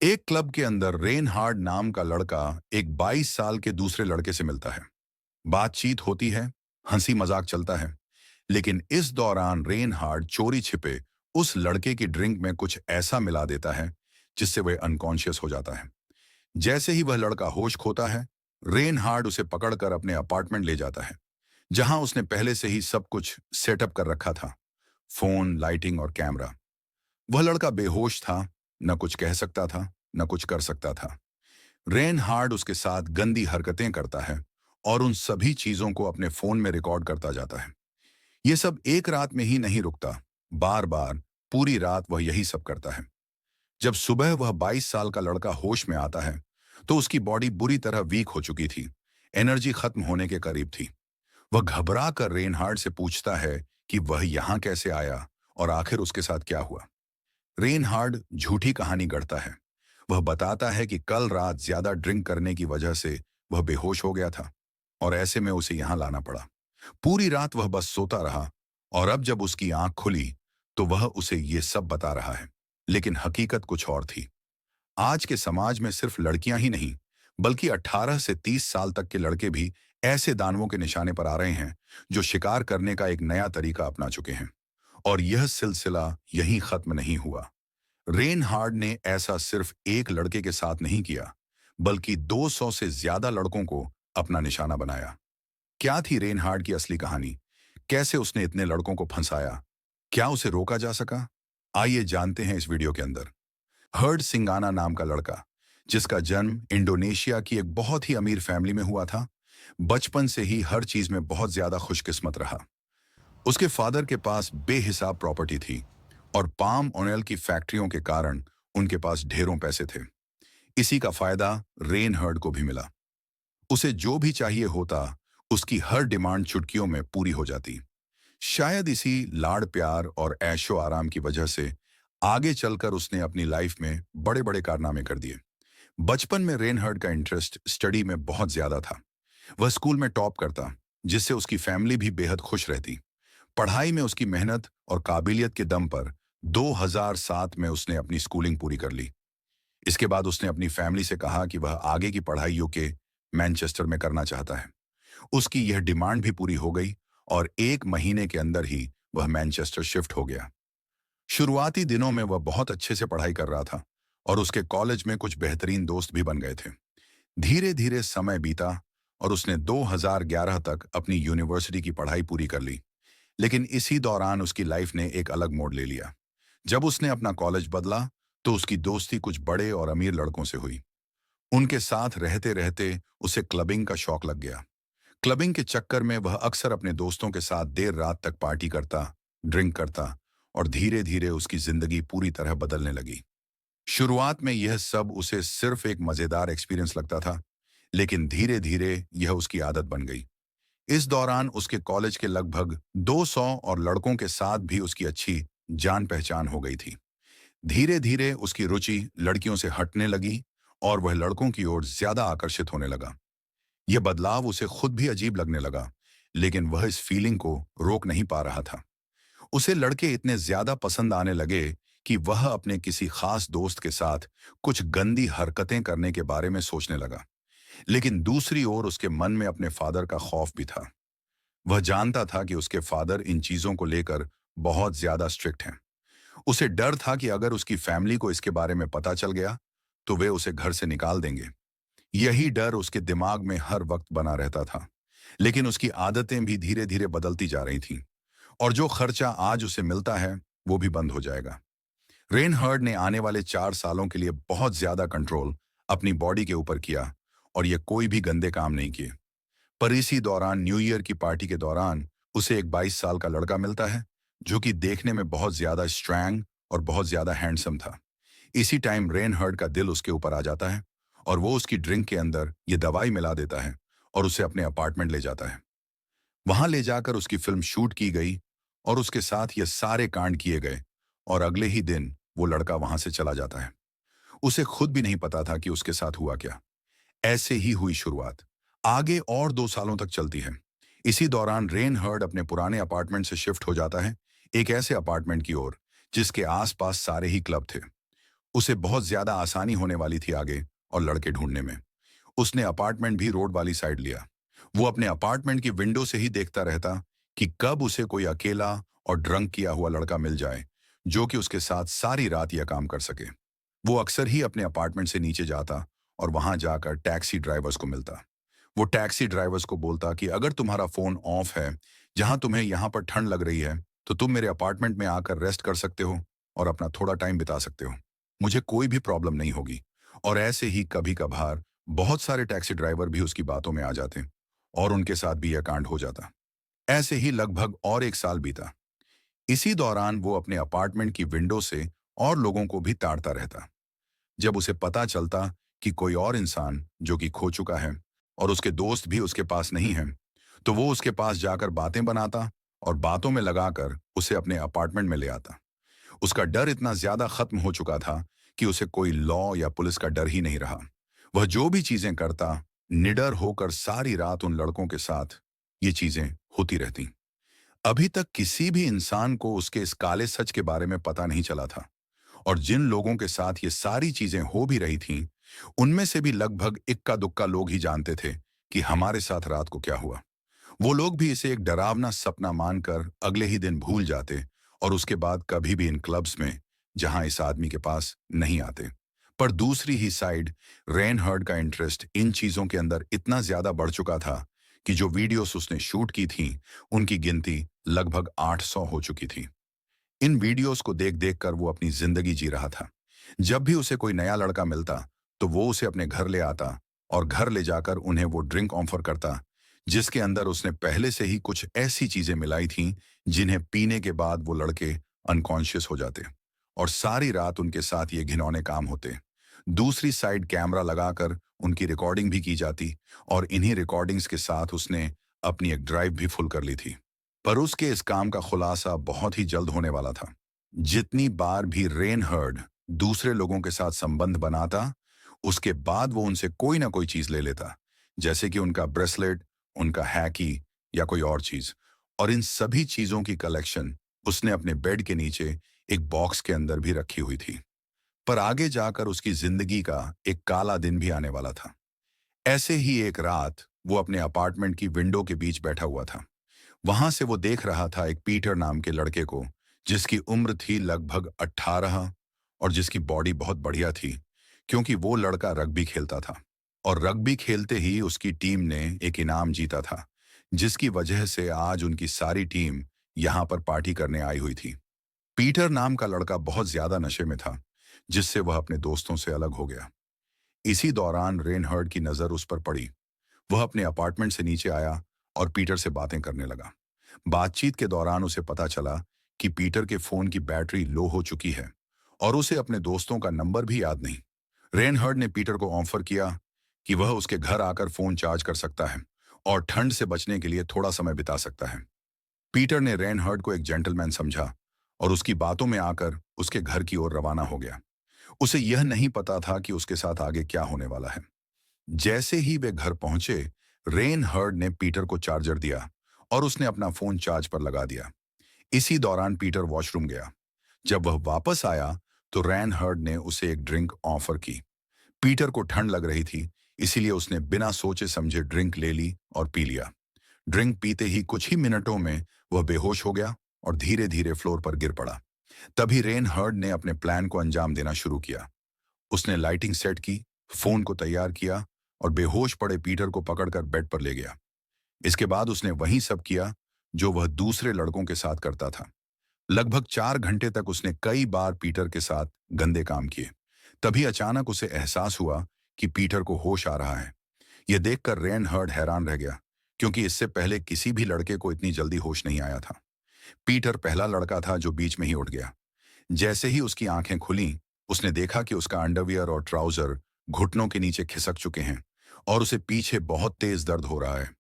एक क्लब के अंदर रेनहार्ड नाम का लड़का एक 22 साल के दूसरे लड़के से मिलता है। बातचीत होती है, हंसी मजाक चलता है। लेकिन इस दौरान रेनहार्ड चोरी छिपे उस लड़के की ड्रिंक में कुछ ऐसा मिला देता है जिससे वह अनकॉन्शियस हो जाता है। जैसे ही वह लड़का होश खोता है, रेनहार्ड उसे पकड़कर अपने अपार्टमेंट ले जाता है, जहां उसने पहले से ही सब कुछ सेटअप कर रखा था। फोन, लाइटिंग और कैमरा। वह लड़का बेहोश था, न कुछ कह सकता था, न कुछ कर सकता था। रेनहार्ड उसके साथ गंदी हरकतें करता है और उन सभी चीजों को अपने फोन में रिकॉर्ड करता जाता है। यह सब एक रात में ही नहीं रुकता, बार बार पूरी रात वह यही सब करता है। जब सुबह वह 22 साल का लड़का होश में आता है, तो उसकी बॉडी बुरी तरह वीक हो चुकी थी। एनर्जी खत्म होने के करीब थी। वह घबरा कर रेनहार्ड से पूछता है कि वह यहां कैसे आया और आखिर उसके साथ क्या हुआ। रेनहार्ड झूठी कहानी गढ़ता है। वह बताता है कि कल रात ज्यादा ड्रिंक करने की वजह से वह बेहोश हो गया था और ऐसे में उसे यहां लाना पड़ा। पूरी रात वह बस सोता रहा और अब जब उसकी आंख खुली तो वह उसे ये सब बता रहा है। लेकिन हकीकत कुछ और थी। आज के समाज में सिर्फ लड़कियां ही नहीं, बल्कि 18 से 30 साल तक के लड़के भी ऐसे दानवों के निशाने पर आ रहे हैं जो शिकार करने का एक नया तरीका अपना चुके हैं। और यह सिलसिला यहीं खत्म नहीं हुआ। रेनहार्ड ने ऐसा सिर्फ एक लड़के के साथ नहीं किया, बल्कि 200 से ज्यादा लड़कों को अपना निशाना बनाया। क्या थी रेनहार्ड की असली कहानी? कैसे उसने इतने लड़कों को फंसाया? क्या उसे रोका जा सका? आइए जानते हैं इस वीडियो के अंदर। हर्ड सिंगाना नाम का लड़का, जिसका जन्म इंडोनेशिया की एक बहुत ही अमीर फैमिली में हुआ था, बचपन से ही हर चीज में बहुत ज्यादा खुशकिस्मत रहा। उसके फादर के पास बेहिसाब प्रॉपर्टी थी और पाम ऑयल की फैक्ट्रियों के कारण उनके पास ढेरों पैसे थे। इसी का फायदा रेनहर्ड को भी मिला। उसे जो भी चाहिए होता, उसकी हर डिमांड चुटकियों में पूरी हो जाती। शायद इसी लाड़ प्यार और ऐशो आराम की वजह से आगे चलकर उसने अपनी लाइफ में बड़े बड़े कारनामे कर दिए। बचपन में रेनहर्ड का इंटरेस्ट स्टडी में बहुत ज्यादा था। वह स्कूल में टॉप करता, जिससे उसकी फैमिली भी बेहद खुश रहती। पढ़ाई में उसकी मेहनत और काबिलियत के दम पर 2007 में उसने अपनी स्कूलिंग पूरी कर ली। इसके बाद उसने अपनी फैमिली से कहा कि वह आगे की पढ़ाई यूके मैनचेस्टर में करना चाहता है। उसकी यह डिमांड भी पूरी हो गई और 1 महीने के अंदर ही वह मैनचेस्टर शिफ्ट हो गया। शुरुआती दिनों में वह बहुत अच्छे से पढ़ाई कर रहा था और उसके कॉलेज में कुछ बेहतरीन दोस्त भी बन गए थे। धीरे धीरे समय बीता और उसने 2011 तक अपनी यूनिवर्सिटी की पढ़ाई पूरी कर ली। लेकिन इसी दौरान उसकी लाइफ ने एक अलग मोड़ ले लिया। जब उसने अपना कॉलेज बदला, तो उसकी दोस्ती कुछ बड़े और अमीर लड़कों से हुई। उनके साथ रहते रहते उसे क्लबिंग का शौक लग गया। क्लबिंग के चक्कर में वह अक्सर अपने दोस्तों के साथ देर रात तक पार्टी करता, ड्रिंक करता और धीरे धीरे उसकी जिंदगी पूरी तरह बदलने लगी। शुरुआत में यह सब उसे सिर्फ एक मजेदार एक्सपीरियंस लगता था, लेकिन धीरे धीरे यह उसकी आदत बन गई। इस दौरान उसके कॉलेज के लगभग 200 और लड़कों के साथ भी उसकी अच्छी जान पहचान हो गई थी। धीरे धीरे उसकी रुचि लड़कियों से हटने लगी और वह लड़कों की ओर ज्यादा आकर्षित होने लगा। यह बदलाव उसे खुद भी अजीब लगने लगा, लेकिन वह इस फीलिंग को रोक नहीं पा रहा था। उसे लड़के इतने ज्यादा पसंद आने लगे कि वह अपने किसी खास दोस्त के साथ कुछ गंदी हरकतें करने के बारे में सोचने लगा। लेकिन दूसरी ओर उसके मन में अपने फादर का खौफ भी था। वह जानता था कि उसके फादर इन चीजों को लेकर बहुत ज्यादा स्ट्रिक्ट हैं। उसे डर था कि अगर उसकी फैमिली को इसके बारे में पता चल गया, तो वे उसे घर से निकाल देंगे। यही डर उसके दिमाग में हर वक्त बना रहता था। लेकिन उसकी आदतें भी धीरे धीरे बदलती जा रही थीं और जो खर्चा आज उसे मिलता है, वो भी बंद हो जाएगा। रेनहर्ड ने आने वाले 4 सालों के लिए बहुत ज्यादा कंट्रोल अपनी बॉडी के ऊपर किया और ये कोई भी गंदे काम नहीं किए। पर इसी दौरान न्यू ईयर की पार्टी के दौरान उसे एक 22 साल का लड़का मिलता है, जो कि देखने में बहुत ज्यादा स्ट्रैंग और बहुत ज्यादा हैंडसम था। इसी टाइम रेनहर्ड का दिल उसके ऊपर आ जाता है और वो उसकी ड्रिंक के अंदर ये दवाई मिला देता है और उसे अपने अपार्टमेंट ले जाता है। वहां ले जाकर उसकी फिल्म शूट की गई और उसके साथ ये सारे कांड किए गए और अगले ही दिन वो लड़का वहां से चला जाता है। उसे खुद भी नहीं पता था कि उसके साथ हुआ क्या। ऐसे ही हुई शुरुआत आगे और 2 सालों तक चलती है। इसी दौरान रेनहर्ड अपने पुराने अपार्टमेंट से शिफ्ट हो जाता है एक ऐसे अपार्टमेंट की ओर जिसके आसपास सारे ही क्लब थे। उसे बहुत ज्यादा आसानी होने वाली थी आगे और लड़के ढूंढने में। उसने अपार्टमेंट भी रोड वाली साइड लिया। वो अपने अपार्टमेंट की विंडो से ही देखता रहता कि कब उसे कोई अकेला और ड्रंक किया हुआ लड़का मिल जाए जो कि उसके साथ सारी रात यह काम कर सके। वो अक्सर ही अपने अपार्टमेंट से नीचे जाता और वहां जाकर टैक्सी ड्राइवर्स को मिलता। वो टैक्सी ड्राइवर्स को बोलता कि अगर तुम्हारा फोन ऑफ है, जहां तुम्हें यहां पर ठंड लग रही है, तो तुम मेरे अपार्टमेंट में आकर रेस्ट कर सकते हो और अपना थोड़ा टाइम बिता सकते हो। मुझे कोई भी प्रॉब्लम नहीं होगी। और ऐसे ही कभी कभार बहुत सारे टैक्सी ड्राइवर भी उसकी बातों में आ जाते और उनके साथ भी यह कांड हो जाता। ऐसे ही लगभग और 1 साल बीता। इसी दौरान वो अपने अपार्टमेंट की विंडो से और लोगों को भी ताड़ता रहता। जब उसे पता चलता कि कोई और इंसान जो कि खो चुका है और उसके दोस्त भी उसके पास नहीं हैं, तो वो उसके पास जाकर बातें बनाता और बातों में लगाकर उसे अपने अपार्टमेंट में ले आता। उसका डर इतना ज्यादा खत्म हो चुका था कि उसे कोई लॉ या पुलिस का डर ही नहीं रहा। वह जो भी चीजें करता, निडर होकर सारी रात उन लड़कों के साथ ये चीजें होती रहती। अभी तक किसी भी इंसान को उसके इस काले सच के बारे में पता नहीं चला था। और जिन लोगों के साथ ये सारी चीजें हो भी रही थीं, उनमें से भी लगभग इक्का दुक्का लोग ही जानते थे कि हमारे साथ रात को क्या हुआ। वो लोग भी इसे एक डरावना सपना मानकर अगले ही दिन भूल जाते और उसके बाद कभी भी इन क्लब्स में जहां इस आदमी के पास नहीं आते। पर दूसरी ही साइड रेनहर्ड का इंटरेस्ट इन चीजों के अंदर इतना ज्यादा बढ़ चुका था कि जो वीडियोस उसने शूट की थी, उनकी गिनती लगभग 800 हो चुकी थी। इन वीडियोस को देख देख कर वो अपनी जिंदगी जी रहा था। जब भी उसे कोई नया लड़का मिलता, तो वो उसे अपने घर ले आता और घर ले जाकर उन्हें वो ड्रिंक ऑफर करता जिसके अंदर उसने पहले से ही कुछ ऐसी चीजें मिलाई थीं जिन्हें पीने के बाद वो लड़के अनकॉन्शियस हो जाते और सारी रात उनके साथ ये घिनौने काम होते। दूसरी साइड कैमरा लगाकर उनकी रिकॉर्डिंग भी की जाती और इन्हीं रिकॉर्डिंग्स के साथ उसने अपनी एक ड्राइव भी फुल कर ली थी। पर उसके इस काम का खुलासा बहुत ही जल्द होने वाला था। जितनी बार भी रेनहर्ड दूसरे लोगों के साथ संबंध बनाता, उसके बाद वो उनसे कोई ना कोई चीज ले लेता, जैसे कि उनका ब्रेसलेट, उनका हैकी या कोई और चीज। और इन सभी चीजों की कलेक्शन उसने अपने बेड के नीचे एक बॉक्स के अंदर भी रखी हुई थी। पर आगे जाकर उसकी जिंदगी का एक काला दिन भी आने वाला था। ऐसे ही एक रात वो अपने अपार्टमेंट की विंडो के बीच बैठा हुआ था। वहां से वो देख रहा था एक पीटर नाम के लड़के को, जिसकी उम्र थी लगभग 18 और जिसकी बॉडी बहुत बढ़िया थी, क्योंकि वो लड़का रग्बी खेलता था। और रग्बी खेलते ही उसकी टीम ने एक इनाम जीता था, जिसकी वजह से आज उनकी सारी टीम यहां पर पार्टी करने आई हुई थी। पीटर नाम का लड़का बहुत ज्यादा नशे में था, जिससे वह अपने दोस्तों से अलग हो गया। इसी दौरान रेनहर्ड की नजर उस पर पड़ी। वह अपने अपार्टमेंट से नीचे आया और पीटर से बातें करने लगा। बातचीत के दौरान उसे पता चला कि पीटर के फोन की बैटरी लो हो चुकी है और उसे अपने दोस्तों का नंबर भी याद नहीं। रेनहर्ड ने पीटर को ऑफर किया कि वह उसके घर आकर फोन चार्ज कर सकता है और ठंड से बचने के लिए थोड़ा समय बिता सकता है। पीटर ने रेनहर्ड को एक जेंटलमैन समझा और उसकी बातों में आकर उसके घर की ओर रवाना हो गया। उसे यह नहीं पता था कि उसके साथ आगे क्या होने वाला है। जैसे ही वे घर पहुंचे, रेनहर्ड ने पीटर को चार्जर दिया और उसने अपना फोन चार्ज पर लगा दिया। इसी दौरान पीटर वॉशरूम गया। जब वह वापस आया, तो रेनहर्ड ने उसे एक ड्रिंक ऑफर की। पीटर को ठंड लग रही थी, इसीलिए उसने बिना सोचे समझे ड्रिंक ले ली और पी लिया। ड्रिंक पीते ही कुछ ही मिनटों में वह बेहोश हो गया और धीरे धीरे फ्लोर पर गिर पड़ा। तभी रेनहर्ड ने अपने प्लान को अंजाम देना शुरू किया। उसने लाइटिंग सेट की, फोन को तैयार किया और बेहोश पड़े पीटर को पकड़कर बेड पर ले गया। इसके बाद उसने वही सब किया जो वह दूसरे लड़कों के साथ करता था। लगभग 4 घंटे तक उसने कई बार पीटर के साथ गंदे काम किए। तभी अचानक उसे एहसास हुआ कि पीटर को होश आ रहा है। यह देखकर रेनहर्ड हैरान रह गया, क्योंकि इससे पहले किसी भी लड़के को इतनी जल्दी होश नहीं आया था। पीटर पहला लड़का था जो बीच में ही उठ गया। जैसे ही उसकी आंखें खुलीं, उसने देखा कि उसका अंडरवियर और ट्राउजर घुटनों के नीचे खिसक चुके हैं और उसे पीछे बहुत तेज दर्द हो रहा है।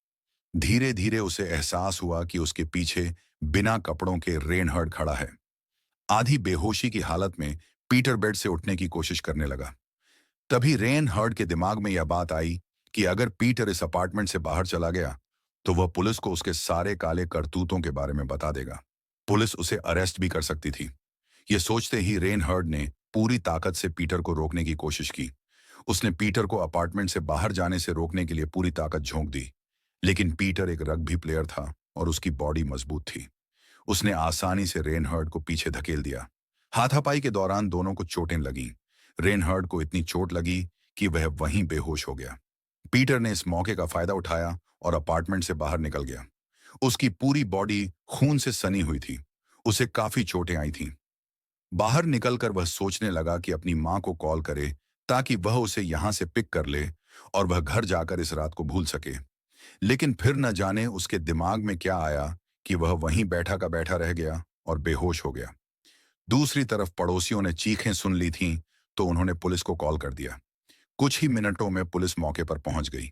धीरे धीरे उसे एहसास हुआ कि उसके पीछे बिना कपड़ों के रेनहर्ड खड़ा है। आधी बेहोशी की हालत में पीटर बेड से उठने की कोशिश करने लगा। तभी रेनहर्ड के दिमाग में यह बात आई कि अगर पीटर इस अपार्टमेंट से बाहर चला गया, तो वह पुलिस को उसके सारे काले करतूतों के बारे में बता देगा। पुलिस उसे अरेस्ट भी कर सकती थी। यह सोचते ही रेनहर्ड ने पूरी ताकत से पीटर को रोकने की कोशिश की। उसने पीटर को अपार्टमेंट से बाहर जाने से रोकने के लिए पूरी ताकत झोंक दी। लेकिन पीटर एक रग्बी प्लेयर था और उसकी बॉडी मजबूत थी। उसने आसानी से रेनहर्ड को पीछे धकेल दिया। हाथापाई के दौरान दोनों को चोटें लगीं। रेनहर्ड को इतनी चोट लगी कि वह वहीं बेहोश हो गया। पीटर ने इस मौके का फायदा उठाया और अपार्टमेंट से बाहर निकल गया। उसकी पूरी बॉडी खून से सनी हुई थी। उसे काफी चोटें आई थीं। बाहर निकलकर वह सोचने लगा कि अपनी मां को कॉल करे ताकि वह उसे यहां से पिक कर ले और वह घर जाकर इस रात को भूल सके। लेकिन फिर न जाने उसके दिमाग में क्या आया कि वह वहीं बैठा का बैठा रह गया और बेहोश हो गया। दूसरी तरफ पड़ोसियों ने चीखें सुन ली थीं, तो उन्होंने पुलिस को कॉल कर दिया। कुछ ही मिनटों में पुलिस मौके पर पहुंच गई।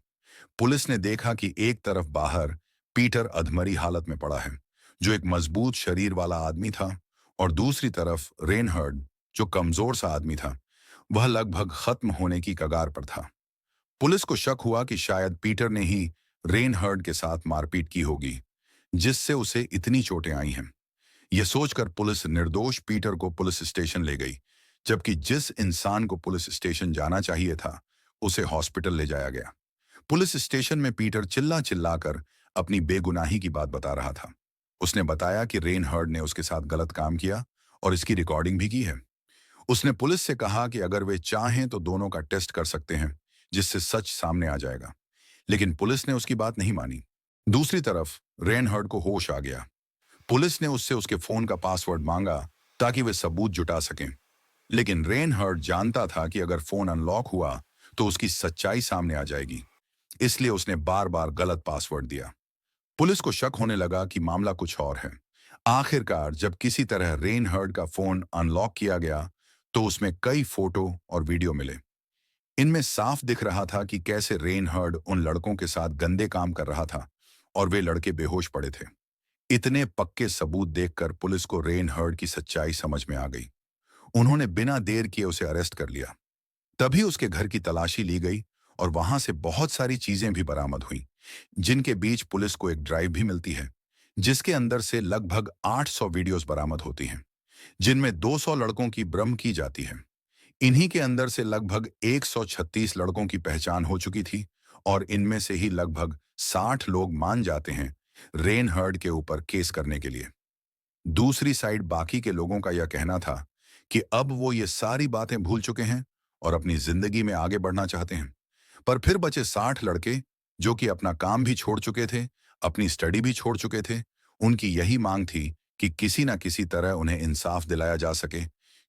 पुलिस ने देखा कि एक तरफ बाहर पीटर अधमरी हालत में पड़ा है, जो एक मजबूत शरीर वाला आदमी था, और दूसरी तरफ रेनहर्ड, जो कमजोर सा आदमी था, वह लगभग खत्म होने की कगार पर था। पुलिस को शक हुआ कि शायद पीटर ने ही रेनहर्ड के साथ मारपीट की होगी, जिससे उसे इतनी चोटें आई हैं। यह सोचकर पुलिस निर्दोष पीटर को पुलिस स्टेशन ले गई, जबकि जिस इंसान को पुलिस स्टेशन जाना चाहिए था, उसे हॉस्पिटल ले जाया गया। पुलिस स्टेशन में पीटर चिल्ला चिल्लाकर अपनी बेगुनाही की बात बता रहा था। उसने बताया कि रेनहर्ड ने उसके साथ गलत काम किया और इसकी रिकॉर्डिंग भी की है। उसने पुलिस से कहा कि अगर वे चाहें तो दोनों का टेस्ट कर सकते हैं, जिससे सच सामने आ जाएगा। लेकिन पुलिस ने उसकी बात नहीं मानी। दूसरी तरफ रेनहर्ड को होश आ गया। पुलिस ने उससे उसके फोन का पासवर्ड मांगा ताकि वे सबूत जुटा सकें। लेकिन रेनहर्ड जानता था कि अगर फोन अनलॉक हुआ तो उसकी सच्चाई सामने आ जाएगी। इसलिए उसने बार बार गलत पासवर्ड दिया। पुलिस को शक होने लगा कि मामला कुछ और है। आखिरकार जब किसी तरह रेनहर्ड का फोन अनलॉक किया गया, तो उसमें कई फोटो और वीडियो मिले। इनमें साफ दिख रहा था कि कैसे रेनहर्ड उन लड़कों के साथ गंदे काम कर रहा था और वे लड़के बेहोश पड़े थे। इतने पक्के सबूत देखकर पुलिस को रेनहर्ड की सच्चाई समझ में आ गई। उन्होंने बिना देर किए उसे अरेस्ट कर लिया। तभी उसके घर की तलाशी ली गई और वहां से बहुत सारी चीजें भी बरामद हुईं, जिनके बीच पुलिस को एक ड्राइव भी मिलती है, जिसके अंदर से लगभग 800 वीडियोस बरामद होती हैं, जिनमें 200 लड़कों की ब्रह्म की जाती है। इन्हीं के अंदर से लगभग 136 लड़कों की पहचान हो चुकी थी और इनमें से ही लगभग 60 लोग मान जाते हैं रेनहर्ड के ऊपर केस करने के लिए। दूसरी साइड बाकी के लोगों का यह कहना था कि अब वो ये सारी बातें भूल चुके हैं और अपनी जिंदगी में आगे बढ़ना चाहते हैं। पर फिर बचे 60 लड़के, जो कि अपना काम भी छोड़ चुके थे, अपनी स्टडी भी छोड़ चुके थे। उनकी यही मांग थी कि किसी न किसी तरह उन्हें इंसाफ दिलाया जा सके,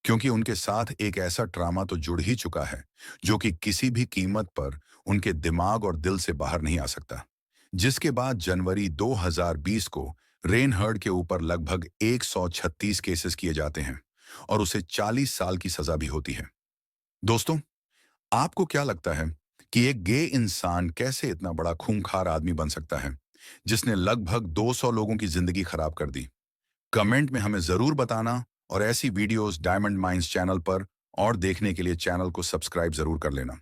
क्योंकि उनके साथ एक ऐसा ट्रामा तो जुड़ ही चुका है, जो कि किसी भी कीमत पर उनके दिमाग और दिल से बाहर नहीं आ सकता। जिसके बाद जनवरी 2020 को रेनहर्ड के ऊपर लगभग 136 केसेस किए जाते हैं और उसे 40 साल की सजा भी होती है। दोस्तों, आपको क्या लगता है कि एक गे इंसान कैसे इतना बड़ा खूंखार आदमी बन सकता है, जिसने लगभग 200 लोगों की जिंदगी खराब कर दी? कमेंट में हमें जरूर बताना और ऐसी वीडियोस डायमंड माइंस चैनल पर और देखने के लिए चैनल को सब्सक्राइब जरूर कर लेना।